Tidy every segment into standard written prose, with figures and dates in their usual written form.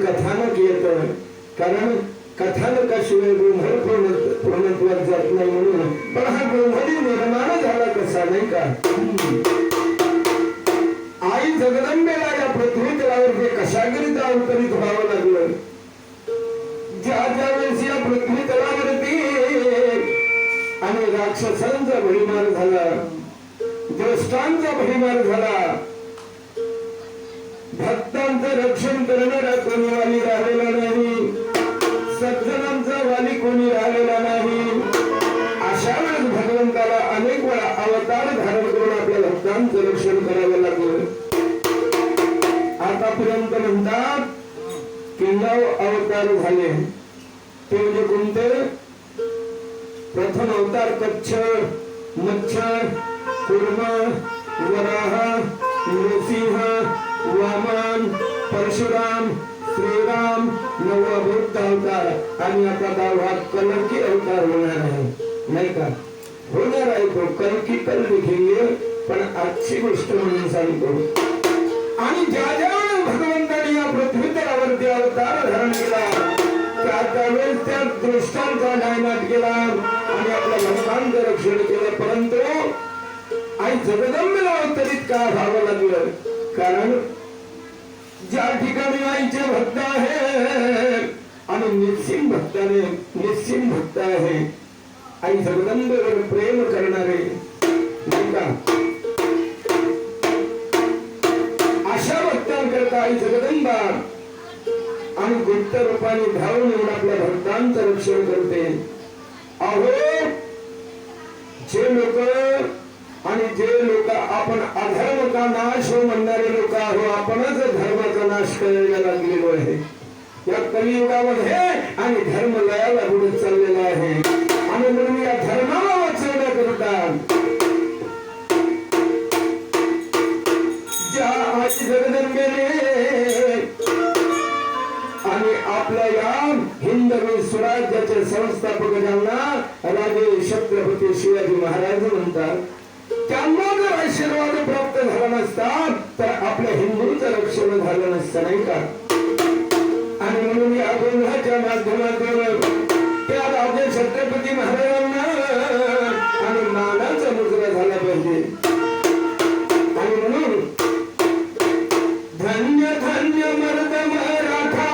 कथानक येतं, कारण कथानकाशिवाय गोंधळ पूर्णत्वात जात नाही म्हणून. पण हा गोंधळी निर्माण झाला कसा नाही का? आई जगदंबेला या पृथ्वी तलावरती कशाकरिता अवतरित व्हावं लागलं? ज्या वेळेस या पृथ्वी तलावरती आणि राक्षसांचा भडीमार झाला, दुष्टांचा भडीमार झाला, भक्तांचं रक्षण करणारा कोणी वाली राहिलेला नाही, सज्जनांचा वाली कोणी राहिलेला नाही. अशा वेळेस भगवंताला अनेक वेळा अवतार धारण करून आपल्या भक्तांचं रक्षण करावं लागलं. आतापर्यंत म्हणतात की 9 अवतार झाले. ते म्हणजे कोणते? प्रथम अवतार कच्छ, मच्छ, कूर्म, वराह, नृसिंह, वामन, परशुराम, श्रीराम, 9वा बुद्ध अवतार. आणि आता 10वा कल्की अवतार होणार आहे नाही का? होणार आहे तो कल्की कल दिखेंगे. पण आजची गोष्ट म्हणून सांगतो. आणि ज्या भगवंताने या पृथ्वी तलावरती अवतार धारण केला त्यावेळेस त्या दृष्टांचा नायनाट केला आणि आपल्या भक्तांचं रक्षण केलं. परंतु आई जगदंबेला अवतरित का व्हावं लागलं? कारण ज्या ठिकाणी आईचे भक्त आहे आणि निस्सिम भक्त आहे, आई जगदंबेवर प्रेम करणारे नाही का? अशा भक्तांकरता आई जगदंबा आणि गुप्त रूपाने धावून येऊन आपल्या भक्तांचं रक्षण करते. अहो जे लोक आपण अधर्म का नाश हो म्हणणारे लोक आहो, आपणच धर्माचा नाश करायला लागलेलो आहे या कलियुगामध्ये. आणि धर्म लयाला बुडत चाललेला आहे. आणि म्हणून या धर्माला वाचवण्याकरता ज्या आई जगदंबेने आणि आपल्या या हिंदवी स्वराज्याचे संस्थापक ज्यांना छत्रपती शिवाजी महाराज म्हणतात, त्यांना जर आशीर्वाद प्राप्त झाला नसता तर आपल्या हिंदूचं रक्षण झालं नसतं, नाही का? आणि म्हणून या गोंधळाच्या माध्यमातून त्या राजे छत्रपती महाराजांना आणि मानाचा मुजरा झाला पाहिजे. आणि म्हणून धन्य धन्य मर्द मराठा,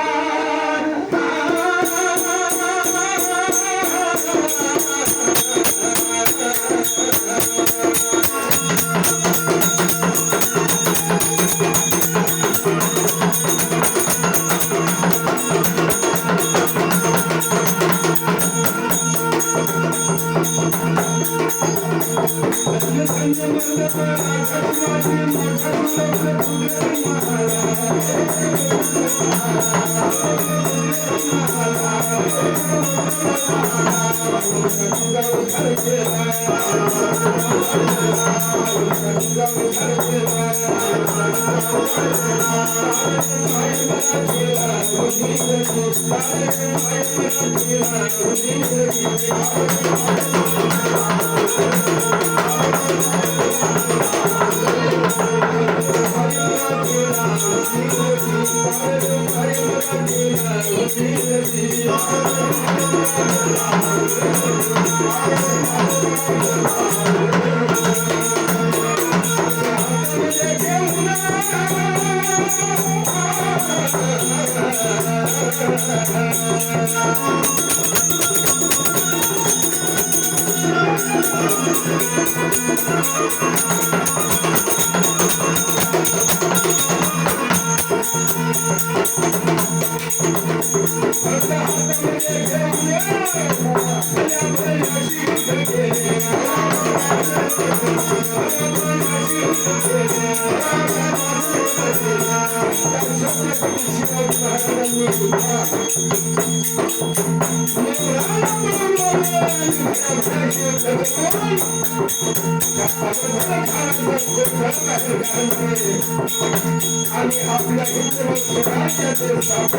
आणि आपल्या हिंदू स्वराज्याचे स्थापक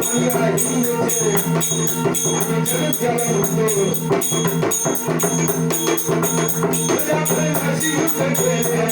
आणि हिंदूचे आणि जगज्याला म्हणतो आपले भाषी युद्ध केले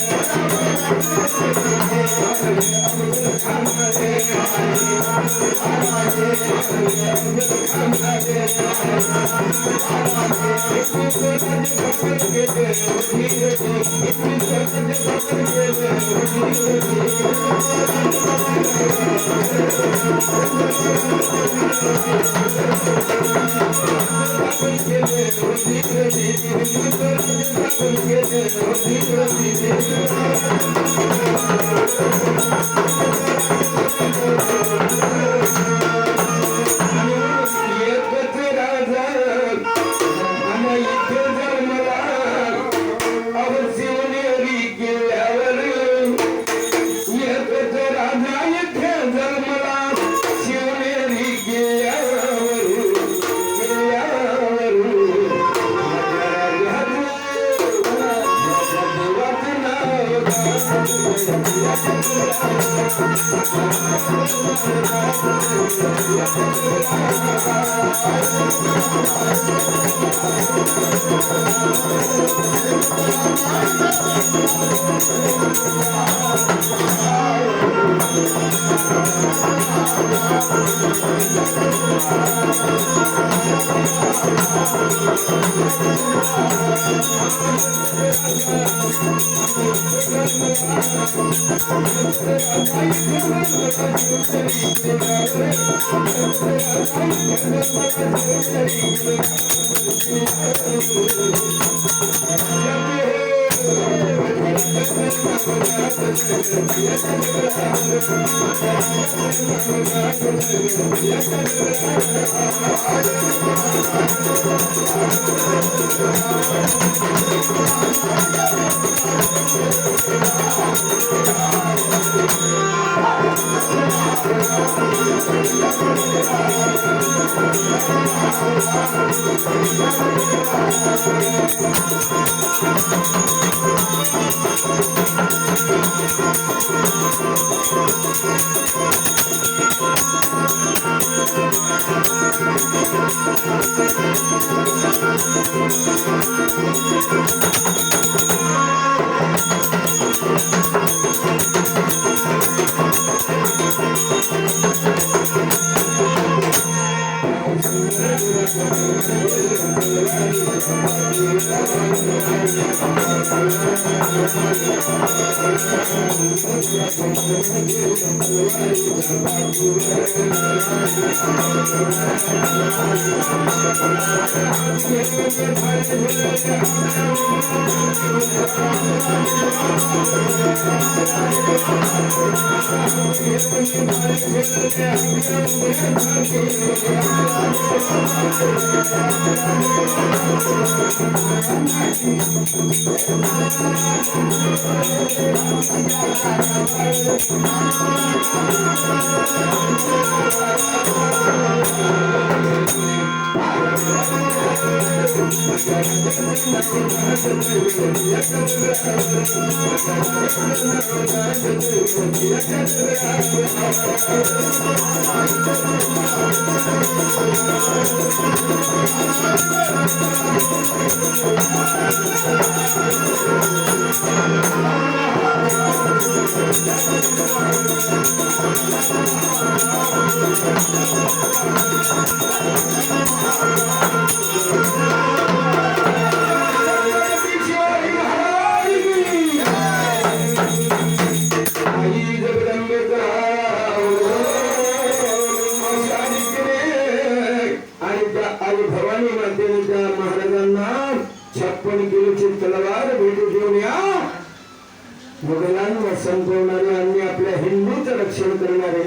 मुघलांना संपवणारे आणि आपल्या हिंदूचं रक्षण करणारे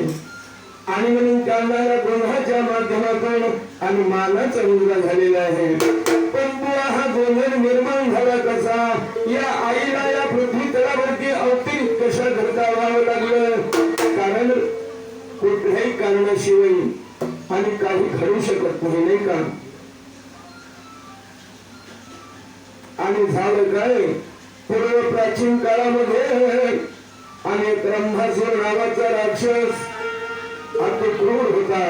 आणि म्हणून चालणाऱ्या गोंधळाच्या माध्यमातून आणि मानाचा मुलगा झालेला आहे. पण बुवा हा गोंधळ निर्माण झाला कसा? या आईला या पृथ्वी तलावरती अवतीर्ण कशा करता व्हावं लागलं? कारण कुठल्याही कारणाशिवाय आणि काही घडू शकत नाही, नाही का? आणि झालं काय? पूर्व प्राचीन काळामध्ये अनेक रंभासूर नावाचा राक्षस अति क्रूर होता,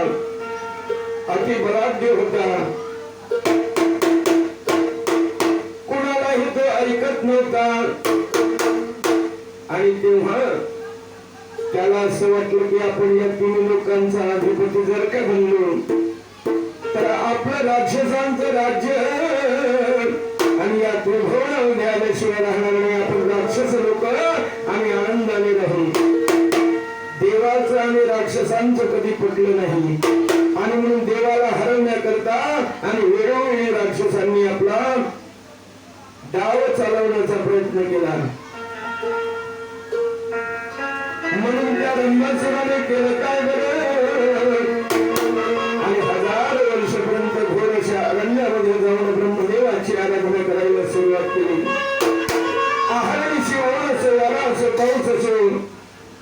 अति बलाढ्य होता. कोणालाही तो ऐकत नव्हता. आणि तेव्हा त्याला असं वाटलं की आपण या तीन लोकांचा अधिपती जर का बनलो तर आपलं राक्षसांचं राज्य आणि या त्रिभुवनामध्ये आल्याशिवाय राहणार नाही. आपण राक्षस लोक आम्ही आनंदाने राहू. देवाचं आणि राक्षसांचं कधी पटलं नाही आणि म्हणून देवाला हरवण्याकरता आणि वेळोवेळी राक्षसांनी आपला डाव चालवण्याचा प्रयत्न केला. म्हणून त्या रंभासुराने केलं काय बरं? आणि 1000 वर्षापर्यंत घोर अशा अरण्यामध्ये जाऊन ब्रह्मदेवाची आराधना करायला सुरुवात केली. आहाराची ओढ असो, वारा असो, पाऊस असो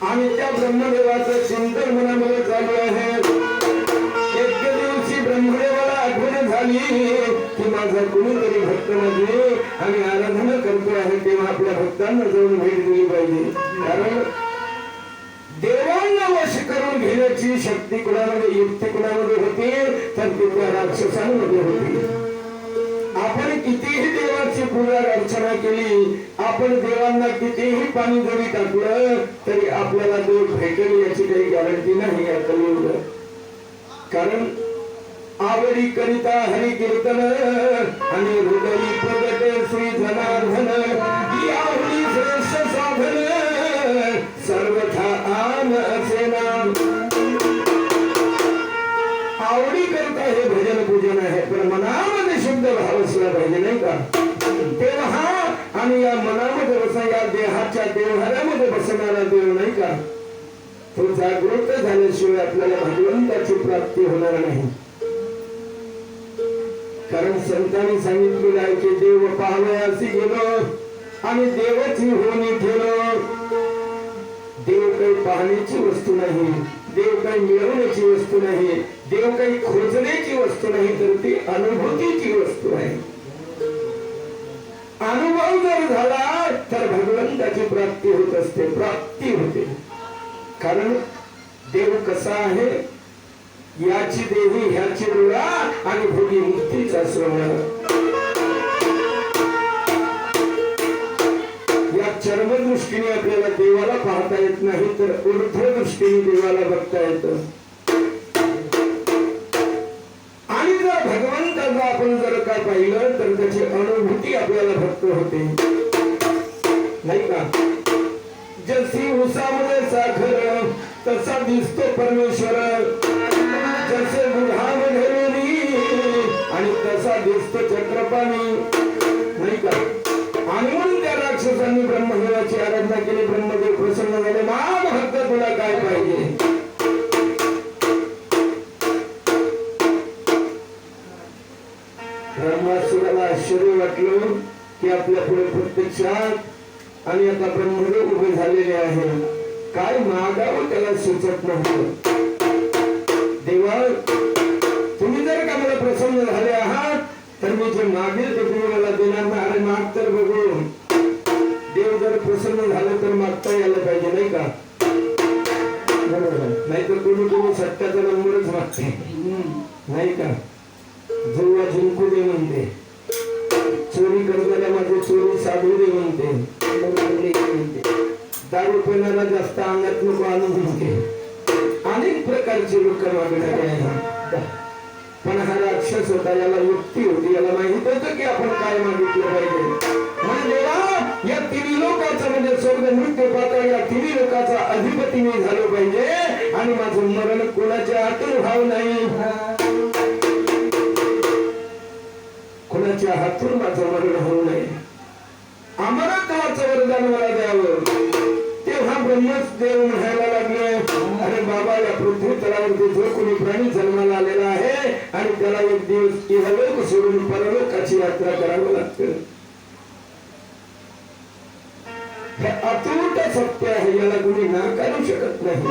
आणि त्या ब्रह्मदेवाचं चिंतन मनामध्ये चालू आहे. एक दिवशी ब्रह्मदेवाला आठवण झाली की माझा कोणीतरी भक्त म्हणजे आम्ही आराधना करतो आहे, तेव्हा आपल्या भक्तांना जाऊन भेट दिली पाहिजे. कारण देवांना वश करून घेण्याची शक्ती कुणामध्ये, युक्ती कुणामध्ये होती तर ती त्या राक्षसांमध्ये होती. आपण कितीही देवाची पूजा अर्चना केली, आपण देवांना कितीही पाणी जरी टाकलं तरी आपल्याला देव भेटेल याची काही गॅरंटी नाही या कलियुगात. कारण आवडी करिता हरी कीर्तन आणि हृदयी प्रगटे श्री जनार्दन यावडी श्रेष्ठ साधन सर्वथा आन असे नाम. आवडी करता हे भजन पूजन आहे, पण मनामध्ये शुद्ध भाव असला पाहिजे, नाही का? तेव्हा आणि या मनामध्ये बसा, या देहाच्या देवहारामध्ये बसणारा देव, नाही का? तो जागृत झाल्याशिवाय आपल्याला भगवंताची प्राप्ती होणार नाही. कारण संतांनी सांगितलेलं आहे की देव पाहावयासी गेलो आणि देवची होणी ठेवलो. देव काही पाहण्याची वस्तू नाही, देव काही मिळवण्याची वस्तू नाही, देव काही खोजण्याची वस्तू नाही, तर ती अनुभूतीची वस्तू आहे. अनुभव जर झाला तर भगवंताची प्राप्ती होत असते, प्राप्ती होते. कारण देव कसा आहे? याची देही ह्याची डोळा आणि भोगी मुक्तीचा सोहळा. ऊर्ध्व दृष्टीने देवाला बघता येतं. आणि जर भगवंताचं आपण जर काय पाहिलं तर त्याची अनुभूती आपल्याला फक्त होते, नाही का? जशी उसामध्ये साखर तसा दिसतो परमेश्वर, जसे दुधामध्ये लोणी आणि तसा दिसतो चक्रपाणी, नाही का? आणि म्हणून त्या राक्षसांनी ब्रह्मदेवाची आराधना केली. ब्रह्मदेव प्रसन्न झाले. मा भक्त तुला काय पाहिजे? ब्रह्मासुराला आश्चर्य वाटलं की आपल्या पुढे प्रत्यक्षात आणि आता ब्रह्मदेव उभे झालेले आहे. काय मागावं त्याला सुचत नव्हतं. देवा, तुम्ही जर का मला प्रसन्न झाले आहात तर मी जे मागेल ते तुम्ही मला देणार नाही. अरे माग तर बघू, देव जर प्रसन्न झालं तर मागता यायला पाहिजे, नाही का? नाहीतर तुम्ही सत्याचा नंबरच मागते, नाही का? जुळवा जिंकू दे म्हणते, चोरी करताना माझे चोरी साधू दे म्हणते, दारू पिण्याला जास्त अंगात नको आणू म्हणते. अनेक प्रकारचे लोक मागणारे आहेत. पण हा राक्षस होता, याला युक्ती होती, याला माहित होतं की आपण काय मागितलं पाहिजे. म्हणजे या तिन्ही लोकांचा म्हणजे स्वर्ग मृत्यू पाताळ या तिन्ही लोकांचा अधिपती मी झालो पाहिजे आणि माझं मरण कोणाच्या हातून व्हावं नाही, कोणाच्या हातून माझं मरण होऊ नये. अमरत्वाचं वरदान मला द्यावं. तेव्हा ब्रह्मदेव म्हणायला लागले, अरे बाबा, या पृथ्वी तलावरती जो कोणी प्राणी जन्माला आलेला आहे आणि त्याला एक दिवस इहलोक सोडून परलोकाची यात्रा करावं लागतं. हे अतूट सत्य आहे, याला कोणी नाकारू शकत नाही.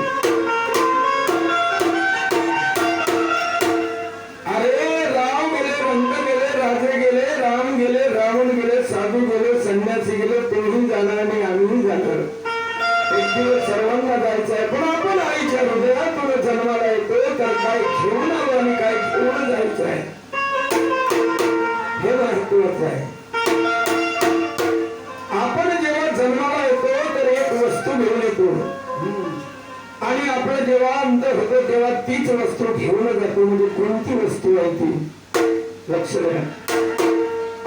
अरे राम गेले, रंग गेले, राजे गेले, राम गेले, रावण गेले, साधू गेले, संन्यासी गेले, तेही जाणार आणि आम्ही जाणार. एक दिवस सर्वांना जायचं आहे. पण आपण आईच्या हृदयातून जन्माला येतो तर काय घेऊन आलो आणि काय घेऊन जायचं आहे हे महत्वाचं आहे. आपण जेव्हा जन्माला येतो तर एक वस्तू घेऊन येतो आणि आपण जेव्हा अंत होतो तेव्हा तीच वस्तू घेऊन जातो. म्हणजे कोणती वस्तू आहे ती? लक्ष द्या.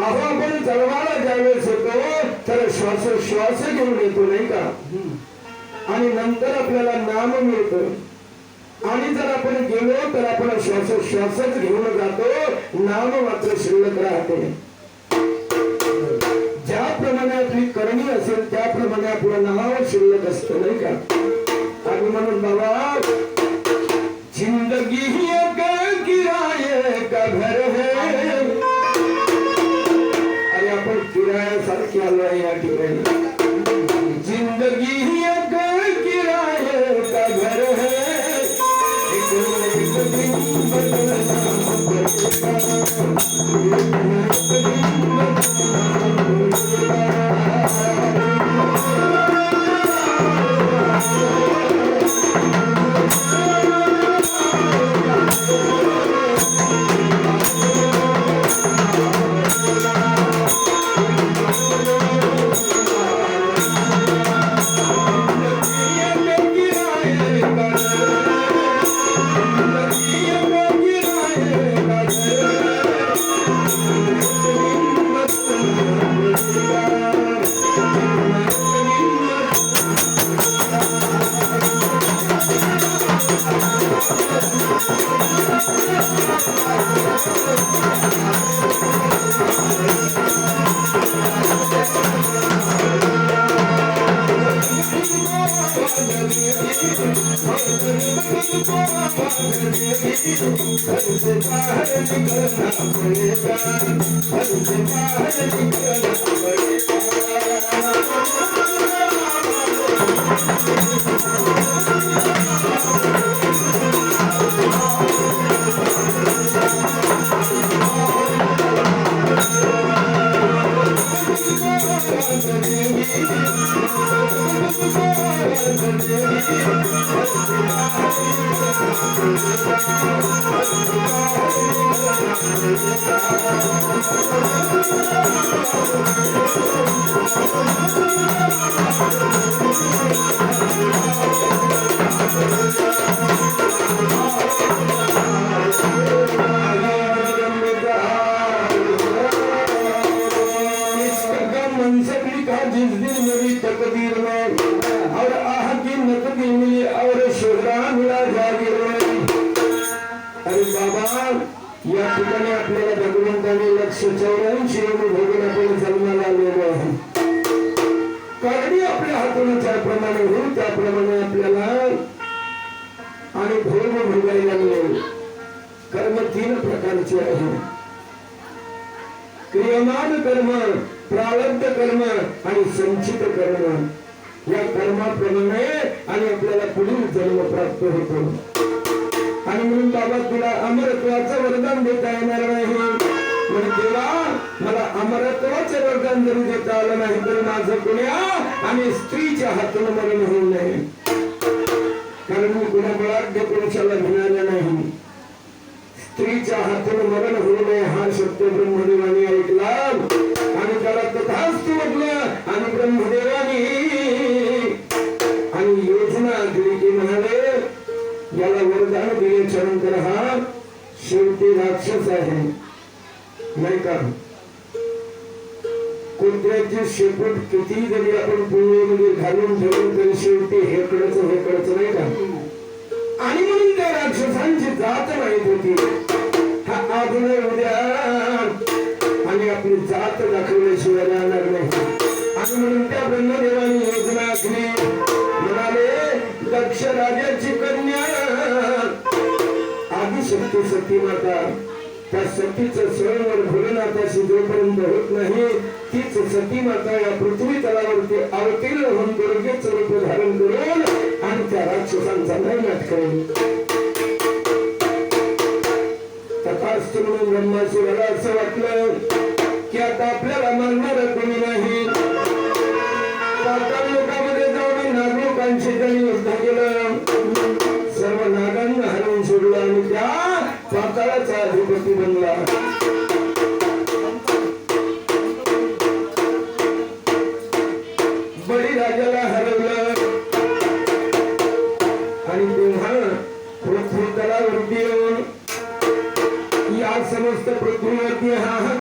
अहो, आपण जन्माला ज्यावेळेस येतो तर श्वास घेऊन येतो, नाही का? आणि नंतर आपल्याला नाम मिळतं आणि जर आपण गेलो तर आपण श्वासच घेऊन जातो, नाम मात्र शिल्लक राहते. ज्याप्रमाणे आपली करणी असेल त्याप्रमाणे आपलं नाव शिल्लक असतं, नाही का? आणि म्हणून बाबा, जिंदगी ही एक किराये का घर है. आणि आपण किरायासारखे आलो आहे या ठिकाणी. जिंदगी ही एक किराये का घर है, एक दिन बदलना Thank you. जिस दिन मेरी तकदीर में और आह की नकदी मिली और शोहरा मिला जागीर में। अरे बाबा, या ठिकाणी आपल्याला भगवंताने 184 भोगून आपण जन्माला आलेलो आहे. करणी आपल्या हातून ज्याप्रमाणे होईल त्याप्रमाणे आपल्याला आणि भोग भोगायला मिळेल. कर्म 3 प्रकारचे आहे. क्रियमान कर्म, प्रारब्ध कर्म आणि संचित कर्म. या कर्माप्रमाणे आणि आपल्याला पुढील जन्म प्राप्त होतो. आणि म्हणून बाबा तुला अमरत्वाचं वरदान देता येणार नाही. म्हणजे देवा, मला अमरत्वाचं वरदान जरी देता आलं नाही तर माझं पुण्या आणि स्त्रीच्या हातून मरण होऊ नये. कारण मी कुणा बळाढ्य पुरुषाला घेणारा नाही. स्त्रीच्या हातून मरण होऊ नये हा शब्द ब्रह्मदेवाने ऐकला आणि त्याला तथास्तु म्हटलं. आणि ब्रह्मदेवाने आणि योजना दिली की म्हणाले याला वरदान दिल्याच्या नंतर हा शेवटी राक्षस आहे, नाही का? कुत्र्याची शेपूट किती जरी आपण पुण्यामध्ये घालून ठेवून तरी शेवटी हेकडच नाही का? आणि म्हणून त्या राक्षसांची जात माहित होती. हा आज नाही उद्या आणि आपली जात दाखवल्याशिवाय राहणार नाही. आणि म्हणून त्या ब्रह्मदेवाने योजना आखली. म्हणाले दक्ष राजाची कन्या आदिशक्ती सती माता, त्या सतीचं स्वयंवर भोलेनाथाशी जोपर्यंत होत नाही तीच सती माता या पृथ्वी तलावरती अवतीर्ण होऊन दुर्गेचं रूप धारण करून आणि त्या राक्षसांचा नैनाट करेल. तथास्तु म्हणून ब्रह्मासुराला असं वाटलं की आता आपल्याला मारणार कोणी नाही. पाताळ लोकांमध्ये जाऊन नागलोकांशी त्यांनी युद्ध केलं.